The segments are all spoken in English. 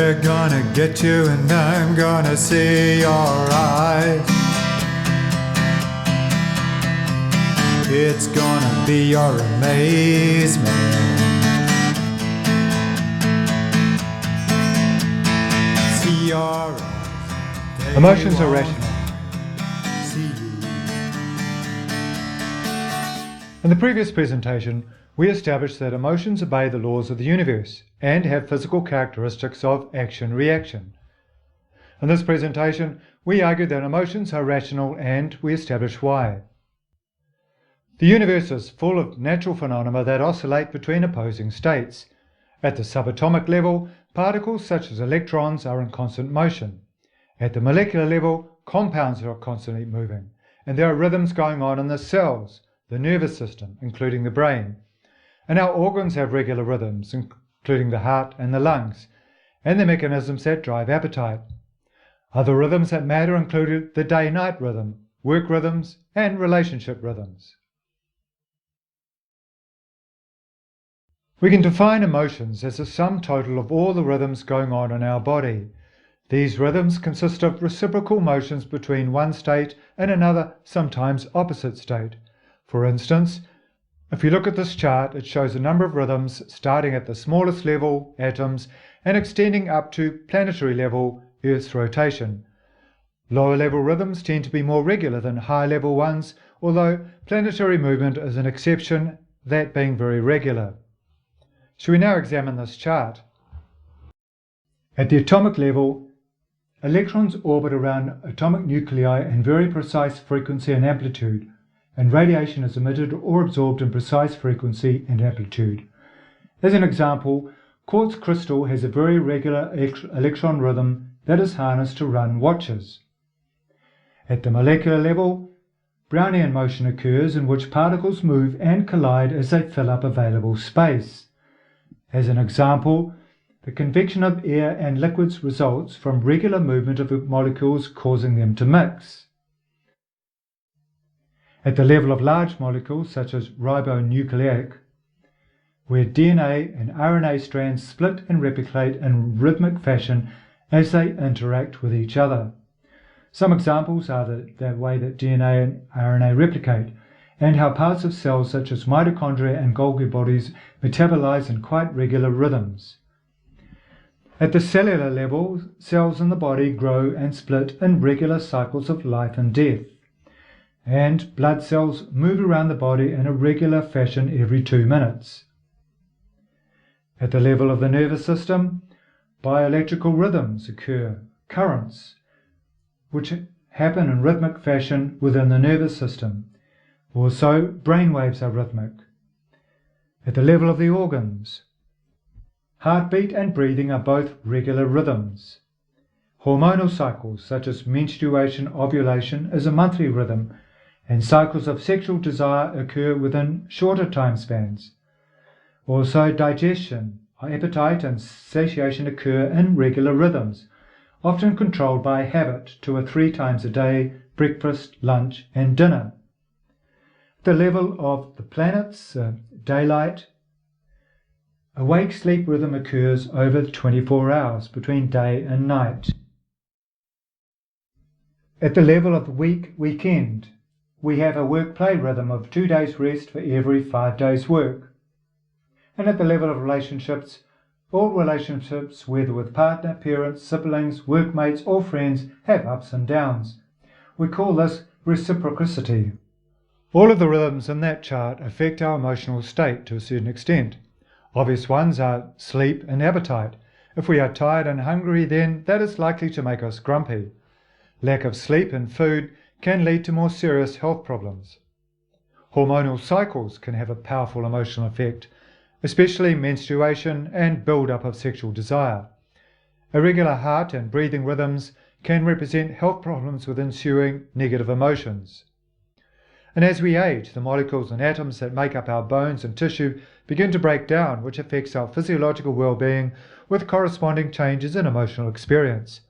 They're gonna get you and I'm gonna see your eyes. It's gonna be your amazement. See your eyes. Emotions are rational. In the previous presentation, we established that emotions obey the laws of the universe and have physical characteristics of action-reaction. In this presentation, we argued that emotions are rational and we established why. The universe is full of natural phenomena that oscillate between opposing states. At the subatomic level, particles such as electrons are in constant motion. At the molecular level, compounds are constantly moving, and there are rhythms going on in the cells, the nervous system, including the brain. And our organs have regular rhythms, including the heart and the lungs, and the mechanisms that drive appetite. Other rhythms that matter include the day-night rhythm, work rhythms, and relationship rhythms. We can define emotions as the sum total of all the rhythms going on in our body. These rhythms consist of reciprocal motions between one state and another, sometimes opposite state. For instance, if you look at this chart, it shows a number of rhythms starting at the smallest level, atoms, and extending up to planetary level, Earth's rotation. Lower level rhythms tend to be more regular than high level ones, although planetary movement is an exception, that being very regular. Shall we now examine this chart? At the atomic level, electrons orbit around atomic nuclei in very precise frequency and amplitude, and radiation is emitted or absorbed in precise frequency and amplitude. As an example, quartz crystal has a very regular electron rhythm that is harnessed to run watches. At the molecular level, Brownian motion occurs in which particles move and collide as they fill up available space. As an example, the convection of air and liquids results from regular movement of molecules causing them to mix. At the level of large molecules such as ribonucleic, where DNA and RNA strands split and replicate in rhythmic fashion as they interact with each other. Some examples are the way that DNA and RNA replicate, and how parts of cells such as mitochondria and Golgi bodies metabolize in quite regular rhythms. At the cellular level, cells in the body grow and split in regular cycles of life and death, and blood cells move around the body in a regular fashion every 2 minutes. At the level of the nervous system, bioelectrical rhythms occur, currents, which happen in rhythmic fashion within the nervous system. Also, brain waves are rhythmic. At the level of the organs, heartbeat and breathing are both regular rhythms. Hormonal cycles such as menstruation, ovulation is a monthly rhythm, and cycles of sexual desire occur within shorter time spans. Also, digestion, appetite and satiation occur in regular rhythms, often controlled by habit, 2 or 3 times a day, breakfast, lunch and dinner. The level of the planets, daylight, awake-sleep rhythm occurs over 24 hours between day and night. At the level of the weekend, we have a work-play rhythm of 2 days rest for every 5 days work. And at the level of relationships, all relationships, whether with partner, parents, siblings, workmates or friends, have ups and downs. We call this reciprocity. All of the rhythms in that chart affect our emotional state to a certain extent. Obvious ones are sleep and appetite. If we are tired and hungry, then that is likely to make us grumpy. Lack of sleep and food can lead to more serious health problems. Hormonal cycles can have a powerful emotional effect, especially menstruation and build-up of sexual desire. Irregular heart and breathing rhythms can represent health problems with ensuing negative emotions. And as we age, the molecules and atoms that make up our bones and tissue begin to break down, which affects our physiological well-being with corresponding changes in emotional experience.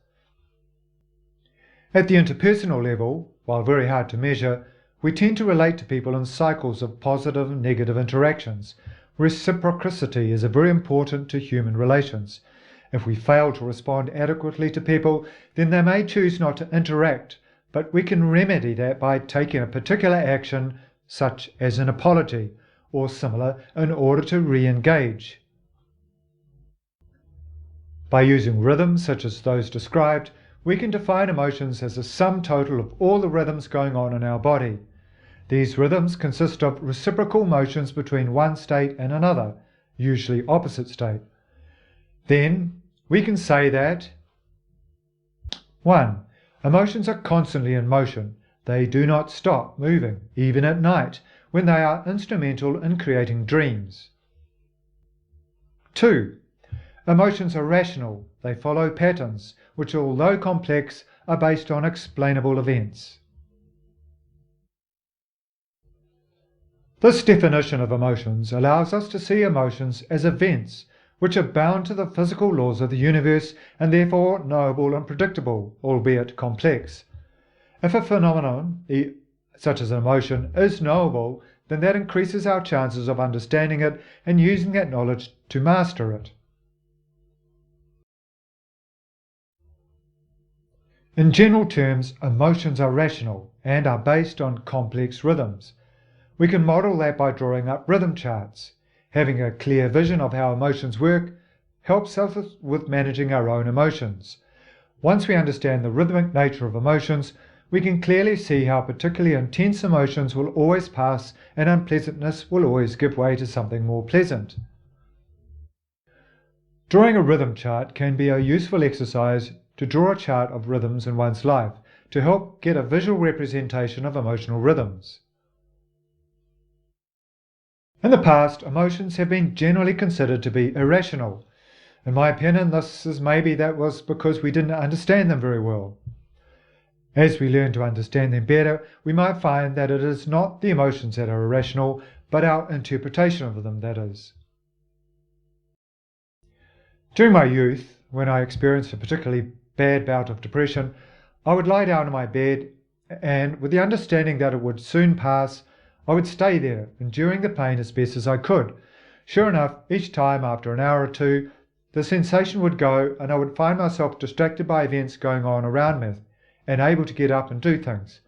At the interpersonal level, while very hard to measure, we tend to relate to people in cycles of positive and negative interactions. Reciprocity is very important to human relations. If we fail to respond adequately to people, then they may choose not to interact, but we can remedy that by taking a particular action, such as an apology or similar, in order to re-engage. By using rhythms such as those described, we can define emotions as a sum total of all the rhythms going on in our body. These rhythms consist of reciprocal motions between one state and another, usually opposite state. Then we can say that 1. Emotions are constantly in motion. They do not stop moving, even at night, when they are instrumental in creating dreams. 2. Emotions are rational. They follow patterns, which, although complex, are based on explainable events. This definition of emotions allows us to see emotions as events which are bound to the physical laws of the universe and therefore knowable and predictable, albeit complex. If a phenomenon, such as an emotion, is knowable, then that increases our chances of understanding it and using that knowledge to master it. In general terms, emotions are rational and are based on complex rhythms. We can model that by drawing up rhythm charts. Having a clear vision of how emotions work helps us with managing our own emotions. Once we understand the rhythmic nature of emotions, we can clearly see how particularly intense emotions will always pass and unpleasantness will always give way to something more pleasant. Drawing a rhythm chart can be a useful exercise to draw a chart of rhythms in one's life to help get a visual representation of emotional rhythms. In the past, emotions have been generally considered to be irrational. In my opinion, maybe that was because we didn't understand them very well. As we learn to understand them better, we might find that it is not the emotions that are irrational, but our interpretation of them that is. During my youth, when I experienced a particularly bad bout of depression, I would lie down in my bed and, with the understanding that it would soon pass, I would stay there, enduring the pain as best as I could. Sure enough, each time after an hour or two, the sensation would go and I would find myself distracted by events going on around me and able to get up and do things.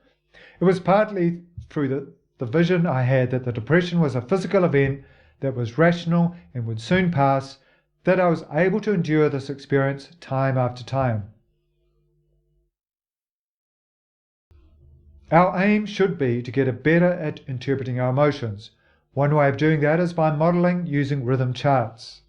It was partly through the vision I had that the depression was a physical event that was rational and would soon pass that I was able to endure this experience time after time. Our aim should be to get better at interpreting our emotions. One way of doing that is by modelling using rhythm charts.